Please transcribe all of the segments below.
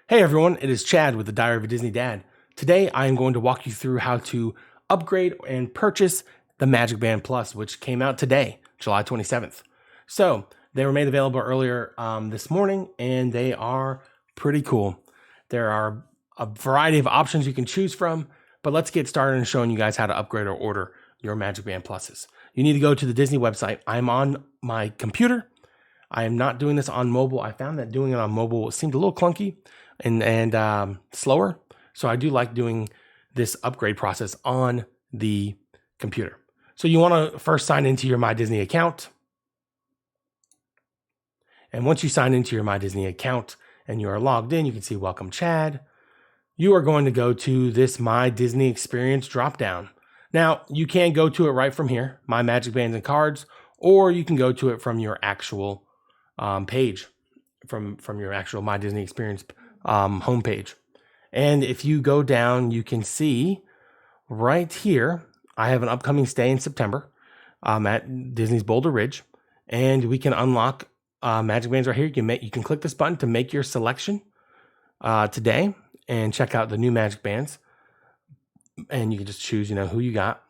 Hey everyone, it is Chad with the Diary of a Disney Dad. Today I am going to walk you through how to upgrade and purchase the MagicBand Plus, which came out today, July 27th. So they were made available earlier this morning, and they are pretty cool. There are a variety of options you can choose from, but let's get started in showing you guys how to upgrade or order your MagicBand Pluses. You need to go to the Disney website. I'm on my computer. I am not doing this on mobile. I found that doing it on mobile seemed a little clunky and slower. So I do like doing this upgrade process on the computer. So you want to first sign into your My Disney account. And once you sign into your My Disney account and you are logged in, you can see Welcome Chad. You are going to go to this My Disney Experience dropdown. Now, you can go to it right from here, My Magic Bands and Cards, or you can go to it from your actual page, from your actual My Disney Experience homepage. And if you go down, you can see right here, I have an upcoming stay in September at Disney's Boulder Ridge, and we can unlock Magic Bands right here. You can click this button to make your selection today and check out the new Magic Bands. And you can just choose, who you got.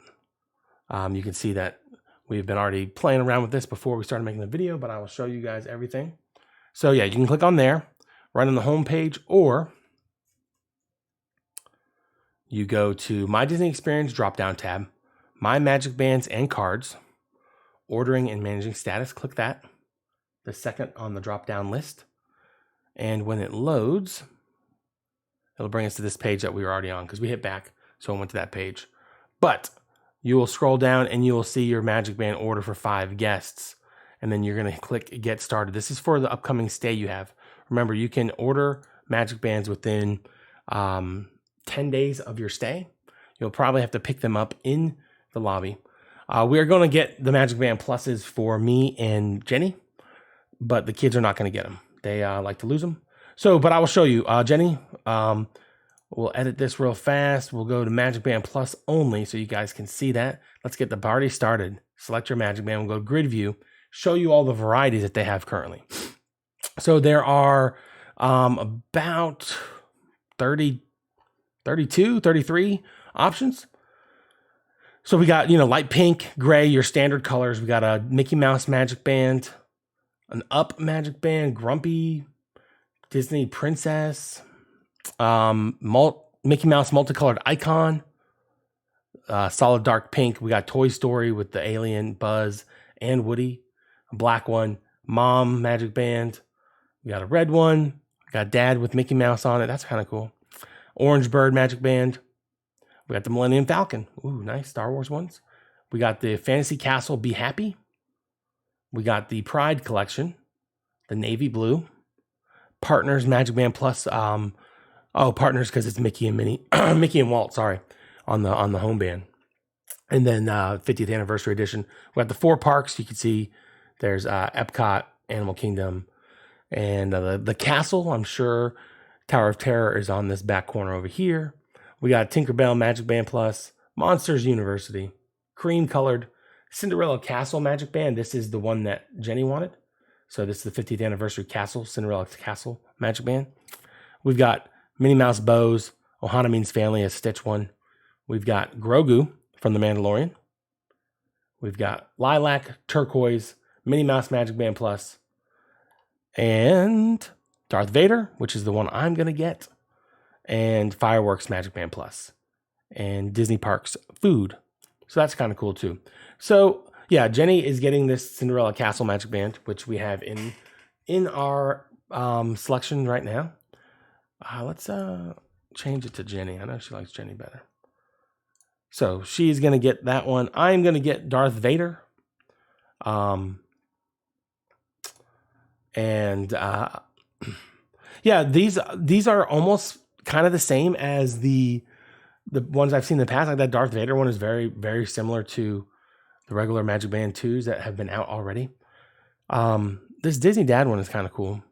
You can see that we've been already playing around with this before we started making the video, but I will show you guys everything. So yeah, you can click on there, right on the home page, or you go to My Disney Experience drop-down tab, My Magic Bands and Cards, Ordering and Managing Status. Click that, the second on the drop-down list. And when it loads, it'll bring us to this page that we were already on because we hit back, so I went to that page. But you will scroll down and you will see your Magic Band order for 5 guests. And then you're going to click Get Started. This is for the upcoming stay you have. Remember, you can order Magic Bands within 10 days of your stay. You'll probably have to pick them up in the lobby. We are going to get the Magic Band Pluses for me and Jenny, but the kids are not going to get them. They like to lose them. So, but I will show you. Jenny, we'll edit this real fast. We'll go to Magic Band Plus only so you guys can see that. Let's get the party started. Select your Magic Band. We'll go to Grid View. Show you all the varieties that they have currently. So there are about 30, 32, 33 options. So we got, light pink, gray, your standard colors. We got a Mickey Mouse Magic Band, an Up Magic Band, Grumpy, Disney Princess, Mickey Mouse multicolored icon, solid dark pink. We got Toy Story with the alien Buzz and Woody, a black one, Mom Magic Band. We got a red one. We got Dad with Mickey Mouse on it. That's kind of cool. Orange Bird Magic Band. We got the Millennium Falcon. Ooh, nice Star Wars ones. We got the Fantasy Castle Be Happy. We got the Pride Collection, the Navy Blue. Partners Magic Band Plus. Partners because it's Mickey and Minnie, Mickey and Walt. Sorry, on the home band. And then 50th Anniversary Edition. We got the 4 parks. You can see there's Epcot, Animal Kingdom, and the castle. I'm sure Tower of Terror is on this back corner over here. We got Tinkerbell Magic Band Plus, Monsters University, cream colored Cinderella Castle Magic Band. This is the one that Jenny wanted. So this is the 50th Anniversary Castle, Cinderella Castle Magic Band. We've got Minnie Mouse Bows, Ohana Means Family, a Stitch one. We've got Grogu from The Mandalorian. We've got Lilac, Turquoise, Minnie Mouse Magic Band Plus, and Darth Vader, which is the one I'm going to get, and Fireworks Magic Band Plus, and Disney Parks Food. So that's kind of cool too. So yeah, Jenny is getting this Cinderella Castle Magic Band, which we have in our selection right now. Let's change it to Jenny. I know she likes Jenny better. So she's going to get that one. I'm going to get Darth Vader. Yeah, these are almost kind of the same as the ones I've seen in the past. Like that Darth Vader one is very, very similar to the regular Magic Band 2s that have been out already. This Disney Dad one is kind of cool,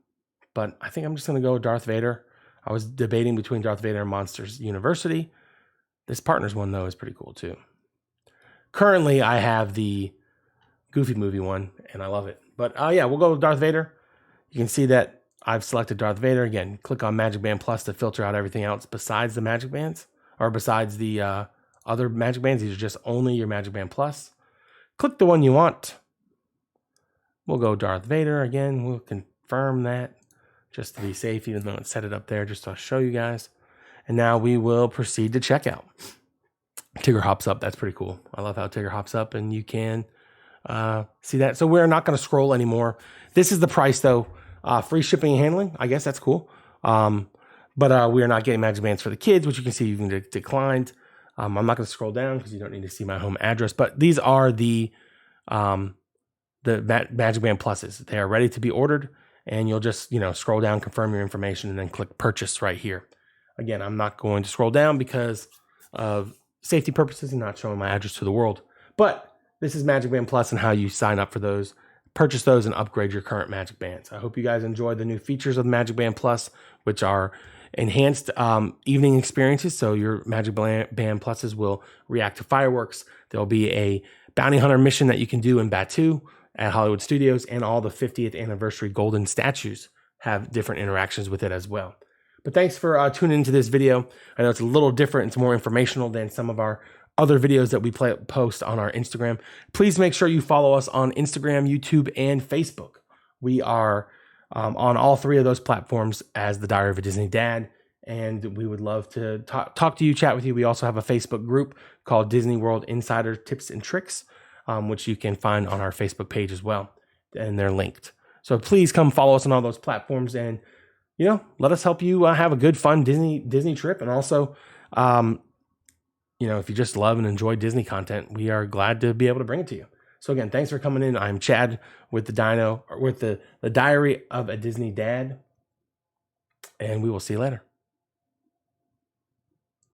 but I think I'm just going to go with Darth Vader. I was debating between Darth Vader and Monsters University. This Partners one, though, is pretty cool, too. Currently, I have the Goofy movie one, and I love it. But, yeah, we'll go with Darth Vader. You can see that I've selected Darth Vader. Again, click on Magic Band Plus to filter out everything else besides the Magic Bands, or besides the other Magic Bands. These are just only your Magic Band Plus. Click the one you want. We'll go Darth Vader again. We'll confirm that just to be safe, even though it set it up there just to show you guys. And now we will proceed to checkout. Tigger hops up. That's pretty cool. I love how Tigger hops up, and you can see that. So we're not going to scroll anymore. This is the price, though. Free shipping and handling. I guess that's cool. But we are not getting Magic Bands for the kids, which you can see you can declined. I'm not going to scroll down because you don't need to see my home address. But these are the Magic Band Pluses. They are ready to be ordered, and you'll just scroll down, confirm your information, and then click purchase right here. Again, I'm not going to scroll down because of safety purposes and not showing my address to the world. But this is Magic Band Plus and how you sign up for those, purchase those, and upgrade your current Magic Bands. I hope you guys enjoy the new features of Magic Band Plus, which are enhanced evening experiences. So your Magic Band Pluses will react to fireworks. There'll be a bounty hunter mission that you can do in Batuu at Hollywood Studios, and all the 50th anniversary golden statues have different interactions with it as well. But thanks for tuning into this video. I know it's a little different. It's more informational than some of our other videos that we post on our Instagram. Please make sure you follow us on Instagram, YouTube, and Facebook. We are on all three of those platforms as the Diary of a Disney Dad, and we would love to talk to you, chat with you. We also have a Facebook group called Disney World Insider Tips and Tricks, which you can find on our Facebook page as well, and they're linked. So please come follow us on all those platforms, and let us help you have a good, fun Disney trip. And also, if you just love and enjoy Disney content, we are glad to be able to bring it to you. So again, thanks for coming in. I'm Chad with the Diary of a Disney Dad, and we will see you later.